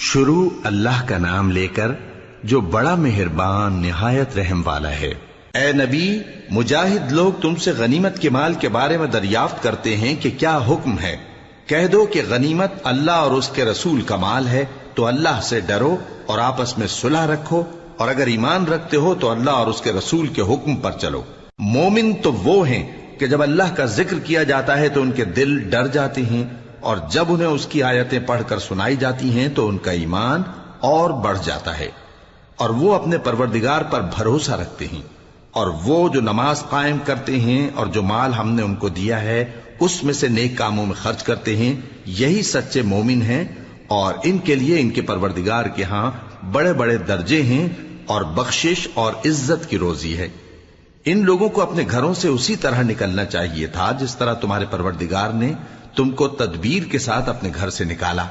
شروع اللہ کا نام لے کر جو بڑا مہربان نہایت رحم والا ہے۔ اے نبی، مجاہد لوگ تم سے غنیمت کے مال کے بارے میں دریافت کرتے ہیں کہ کیا حکم ہے۔ کہہ دو کہ غنیمت اللہ اور اس کے رسول کا مال ہے، تو اللہ سے ڈرو اور آپس میں صلح رکھو، اور اگر ایمان رکھتے ہو تو اللہ اور اس کے رسول کے حکم پر چلو۔ مومن تو وہ ہیں کہ جب اللہ کا ذکر کیا جاتا ہے تو ان کے دل ڈر جاتے ہیں، اور جب انہیں اس کی آیتیں پڑھ کر سنائی جاتی ہیں تو ان کا ایمان اور بڑھ جاتا ہے، اور وہ اپنے پروردگار پر بھروسہ رکھتے ہیں، اور وہ جو نماز قائم کرتے ہیں اور جو مال ہم نے ان کو دیا ہے اس میں سے نیک کاموں میں خرچ کرتے ہیں، یہی سچے مومن ہیں، اور ان کے لیے ان کے پروردگار کے ہاں بڑے بڑے درجے ہیں اور بخشش اور عزت کی روزی ہے۔ ان لوگوں کو اپنے گھروں سے اسی طرح نکلنا چاہیے تھا جس طرح تمہارے پروردگار نے تم کو تدبیر کے ساتھ اپنے گھر سے نکالا،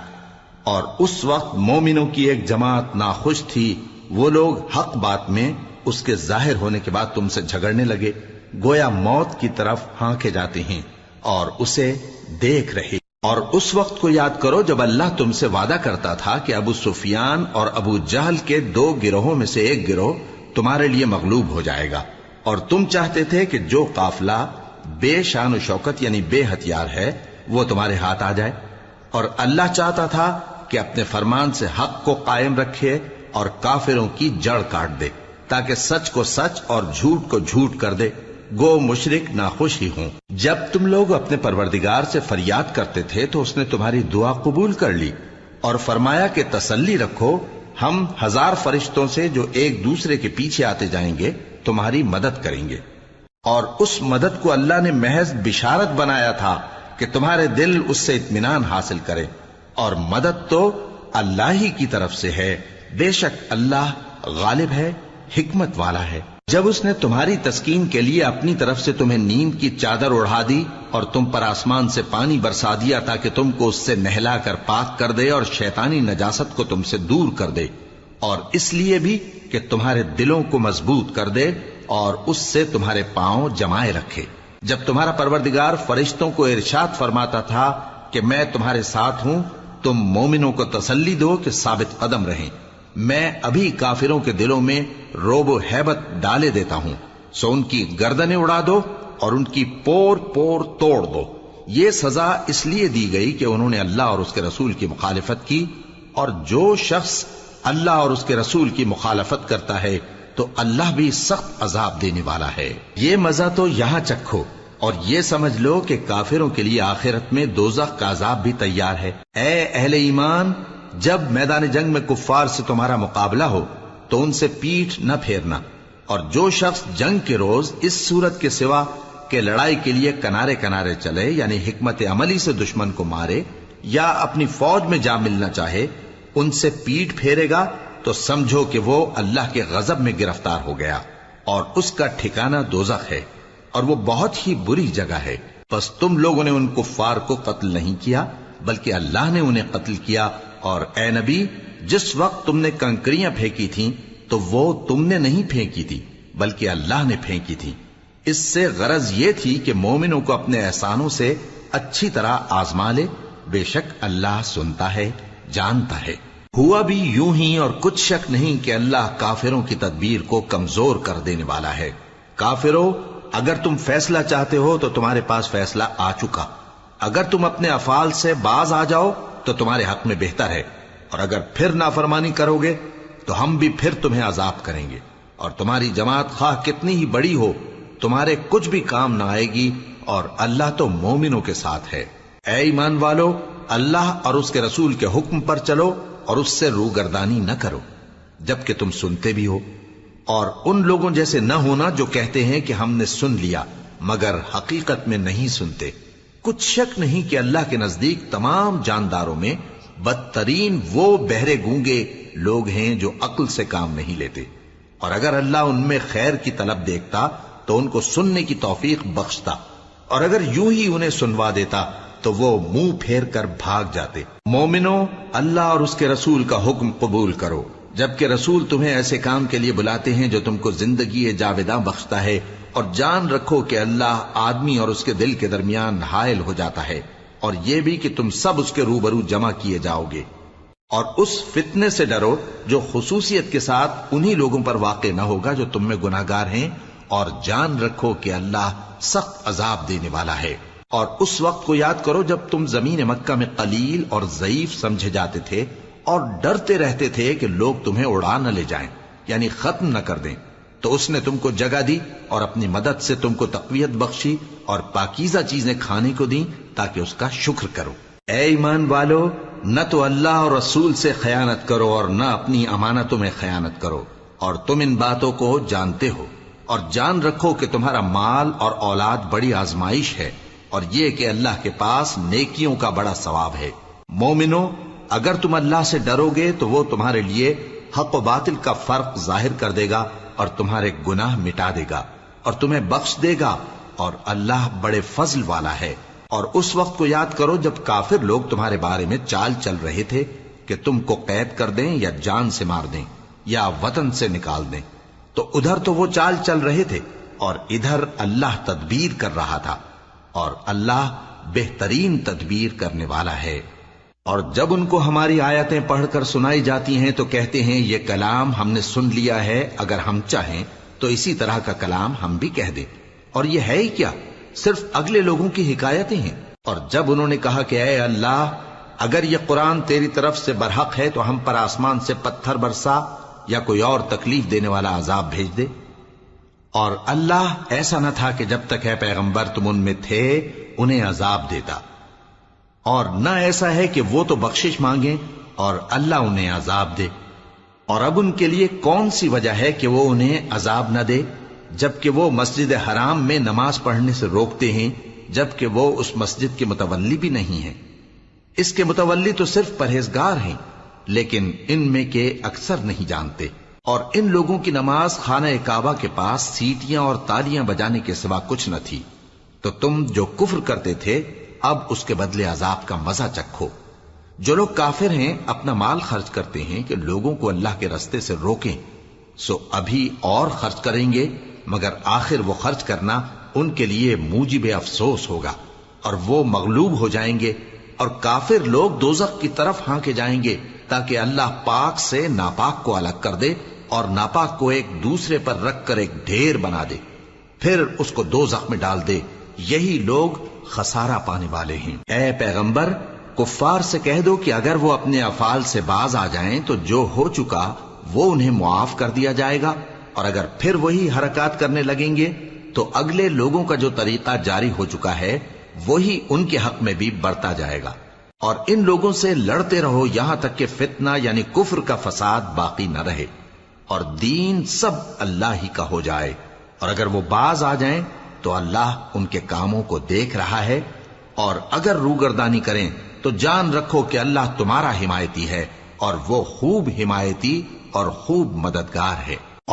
اور اس وقت مومنوں کی ایک جماعت ناخوش تھی۔ وہ لوگ حق بات میں اس کے ظاہر ہونے کے بعد تم سے جھگڑنے لگے، گویا موت کی طرف ہانکے جاتے ہیں اور اسے دیکھ رہے۔ اور اس وقت کو یاد کرو جب اللہ تم سے وعدہ کرتا تھا کہ ابو سفیان اور ابو جہل کے 2 گروہوں میں سے ایک گروہ تمہارے لیے مغلوب ہو جائے گا، اور تم چاہتے تھے کہ جو قافلہ بے شان و شوکت یعنی بے ہتھیار ہے وہ تمہارے ہاتھ آ جائے، اور اللہ چاہتا تھا کہ اپنے فرمان سے حق کو قائم رکھے اور کافروں کی جڑ کاٹ دے، تاکہ سچ کو سچ اور جھوٹ کو جھوٹ کر دے، گو مشرک ناخوش ہی ہوں۔ جب تم لوگ اپنے پروردگار سے فریاد کرتے تھے تو اس نے تمہاری دعا قبول کر لی، اور فرمایا کہ تسلی رکھو، ہم 1000 فرشتوں سے جو ایک دوسرے کے پیچھے آتے جائیں گے تمہاری مدد کریں گے۔ اور اس مدد کو اللہ نے محض بشارت بنایا تھا کہ تمہارے دل اس سے اطمینان حاصل کرے، اور مدد تو اللہ ہی کی طرف سے ہے، بے شک اللہ غالب ہے، حکمت والا ہے۔ جب اس نے تمہاری تسکین کے لیے اپنی طرف سے تمہیں نیند کی چادر اڑھا دی اور تم پر آسمان سے پانی برسا دیا تاکہ تم کو اس سے نہلا کر پاک کر دے اور شیطانی نجاست کو تم سے دور کر دے، اور اس لیے بھی کہ تمہارے دلوں کو مضبوط کر دے اور اس سے تمہارے پاؤں جمائے رکھے۔ جب تمہارا پروردگار فرشتوں کو ارشاد فرماتا تھا کہ میں تمہارے ساتھ ہوں، تم مومنوں کو تسلی دو کہ ثابت قدم رہیں، میں ابھی کافروں کے دلوں میں رعب و ہیبت ڈالے دیتا ہوں، سو ان کی گردنیں اڑا دو اور ان کی پور پور توڑ دو۔ یہ سزا اس لیے دی گئی کہ انہوں نے اللہ اور اس کے رسول کی مخالفت کی، اور جو شخص اللہ اور اس کے رسول کی مخالفت کرتا ہے تو اللہ بھی سخت عذاب دینے والا ہے۔ یہ مزہ تو یہاں چکھو، اور یہ سمجھ لو کہ کافروں کے لیے آخرت میں دوزخ کا عذاب بھی تیار ہے۔ اے اہل ایمان، جب میدان جنگ میں کفار سے تمہارا مقابلہ ہو تو ان سے پیٹھ نہ پھیرنا، اور جو شخص جنگ کے روز اس صورت کے سوا کہ لڑائی کے لیے کنارے کنارے چلے یعنی حکمت عملی سے دشمن کو مارے یا اپنی فوج میں جا ملنا چاہے، ان سے پیٹھ پھیرے گا تو سمجھو کہ وہ اللہ کے غضب میں گرفتار ہو گیا، اور اس کا ٹھکانہ دوزخ ہے، اور وہ بہت ہی بری جگہ ہے۔ پس تم لوگوں نے ان کفار کو قتل نہیں کیا بلکہ اللہ نے انہیں قتل کیا، اور اے نبی، جس وقت تم نے کنکریاں پھینکی تھیں تو وہ تم نے نہیں پھینکی تھی بلکہ اللہ نے پھینکی تھی۔ اس سے غرض یہ تھی کہ مومنوں کو اپنے احسانوں سے اچھی طرح آزما لے، بے شک اللہ سنتا ہے، جانتا ہے۔ ہوا بھی یوں ہی، اور کچھ شک نہیں کہ اللہ کافروں کی تدبیر کو کمزور کر دینے والا ہے۔ کافروں، اگر تم فیصلہ چاہتے ہو تو تمہارے پاس فیصلہ آ چکا، اگر تم اپنے افعال سے باز آ جاؤ تو تمہارے حق میں بہتر ہے، اور اگر پھر نافرمانی کرو گے تو ہم بھی پھر تمہیں عذاب کریں گے، اور تمہاری جماعت خواہ کتنی ہی بڑی ہو تمہارے کچھ بھی کام نہ آئے گی، اور اللہ تو مومنوں کے ساتھ ہے۔ اے ایمان والو، اللہ اور اس کے رسول کے حکم پر چلو اور اس سے روگردانی نہ کرو جبکہ تم سنتے بھی ہو، اور ان لوگوں جیسے نہ ہونا جو کہتے ہیں کہ ہم نے سن لیا مگر حقیقت میں نہیں سنتے۔ کچھ شک نہیں کہ اللہ کے نزدیک تمام جانداروں میں بدترین وہ بہرے گونگے لوگ ہیں جو عقل سے کام نہیں لیتے، اور اگر اللہ ان میں خیر کی طلب دیکھتا تو ان کو سننے کی توفیق بخشتا، اور اگر یوں ہی انہیں سنوا دیتا تو وہ منہ پھیر کر بھاگ جاتے۔ مومنوں، اللہ اور اس کے رسول کا حکم قبول کرو، جبکہ رسول تمہیں ایسے کام کے لیے بلاتے ہیں جو تم کو زندگی جاوداں بخشتا ہے، اور جان رکھو کہ اللہ آدمی اور اس کے دل کے درمیان حائل ہو جاتا ہے، اور یہ بھی کہ تم سب اس کے روبرو جمع کیے جاؤ گے۔ اور اس فتنے سے ڈرو جو خصوصیت کے ساتھ انہی لوگوں پر واقع نہ ہوگا جو تم میں گناہگار ہیں، اور جان رکھو کہ اللہ سخت عذاب دینے والا ہے۔ اور اس وقت کو یاد کرو جب تم زمین مکہ میں قلیل اور ضعیف سمجھے جاتے تھے اور ڈرتے رہتے تھے کہ لوگ تمہیں اڑا نہ لے جائیں، یعنی ختم نہ کر دیں، تو اس نے تم کو جگہ دی اور اپنی مدد سے تم کو تقویت بخشی اور پاکیزہ چیزیں کھانے کو دیں تاکہ اس کا شکر کرو۔ اے ایمان والو، نہ تو اللہ اور رسول سے خیانت کرو اور نہ اپنی امانتوں میں خیانت کرو، اور تم ان باتوں کو جانتے ہو، اور جان رکھو کہ تمہارا مال اور اولاد بڑی آزمائش ہے، اور یہ کہ اللہ کے پاس نیکیوں کا بڑا ثواب ہے۔ مومنو، اگر تم اللہ سے ڈرو گے تو وہ تمہارے لیے حق و باطل کا فرق ظاہر کر دے گا اور تمہارے گناہ مٹا دے گا اور تمہیں بخش دے گا، اور اللہ بڑے فضل والا ہے۔ اور اس وقت کو یاد کرو جب کافر لوگ تمہارے بارے میں چال چل رہے تھے کہ تم کو قید کر دیں یا جان سے مار دیں یا وطن سے نکال دیں، تو ادھر تو وہ چال چل رہے تھے اور ادھر اللہ تدبیر کر رہا تھا، اور اللہ بہترین تدبیر کرنے والا ہے۔ اور جب ان کو ہماری آیتیں پڑھ کر سنائی جاتی ہیں تو کہتے ہیں یہ کلام ہم نے سن لیا ہے، اگر ہم چاہیں تو اسی طرح کا کلام ہم بھی کہہ دیں، اور یہ ہے ہی کیا، صرف اگلے لوگوں کی حکایتیں ہیں۔ اور جب انہوں نے کہا کہ اے اللہ، اگر یہ قرآن تیری طرف سے برحق ہے تو ہم پر آسمان سے پتھر برسا یا کوئی اور تکلیف دینے والا عذاب بھیج دے۔ اور اللہ ایسا نہ تھا کہ جب تک ہے پیغمبر تم ان میں تھے انہیں عذاب دیتا، اور نہ ایسا ہے کہ وہ تو بخشش مانگیں اور اللہ انہیں عذاب دے۔ اور اب ان کے لیے کون سی وجہ ہے کہ وہ انہیں عذاب نہ دے، جبکہ وہ مسجد حرام میں نماز پڑھنے سے روکتے ہیں، جبکہ وہ اس مسجد کے متولی بھی نہیں ہیں۔ اس کے متولی تو صرف پرہیزگار ہیں، لیکن ان میں کے اکثر نہیں جانتے۔ اور ان لوگوں کی نماز خانہ کعبہ کے پاس سیٹیاں اور تالیاں بجانے کے سوا کچھ نہ تھی، تو تم جو کفر کرتے تھے اب اس کے بدلے عذاب کا مزہ چکھو۔ جو لوگ کافر ہیں اپنا مال خرچ کرتے ہیں کہ لوگوں کو اللہ کے رستے سے روکیں، سو ابھی اور خرچ کریں گے، مگر آخر وہ خرچ کرنا ان کے لیے موجب افسوس ہوگا، اور وہ مغلوب ہو جائیں گے، اور کافر لوگ دوزخ کی طرف ہانکے جائیں گے تاکہ اللہ پاک سے ناپاک کو الگ کر دے اور ناپاک کو ایک دوسرے پر رکھ کر ایک ڈھیر بنا دے، پھر اس کو دوزخ میں ڈال دے۔ یہی لوگ خسارہ پانے والے ہیں۔ اے پیغمبر، کفار سے کہہ دو کہ اگر وہ اپنے افعال سے باز آ جائیں تو جو ہو چکا وہ انہیں معاف کر دیا جائے گا، اور اگر پھر وہی حرکات کرنے لگیں گے تو اگلے لوگوں کا جو طریقہ جاری ہو چکا ہے وہی ان کے حق میں بھی بڑھتا جائے گا۔ اور ان لوگوں سے لڑتے رہو یہاں تک کہ فتنہ یعنی کفر کا فساد باقی نہ رہے اور دین سب اللہ ہی کا ہو جائے، اور اگر وہ باز آ جائیں تو اللہ ان کے کاموں کو دیکھ رہا ہے، اور اگر روگردانی کریں تو جان رکھو کہ اللہ تمہارا حمایتی ہے، اور وہ خوب حمایتی اور خوب مددگار ہے۔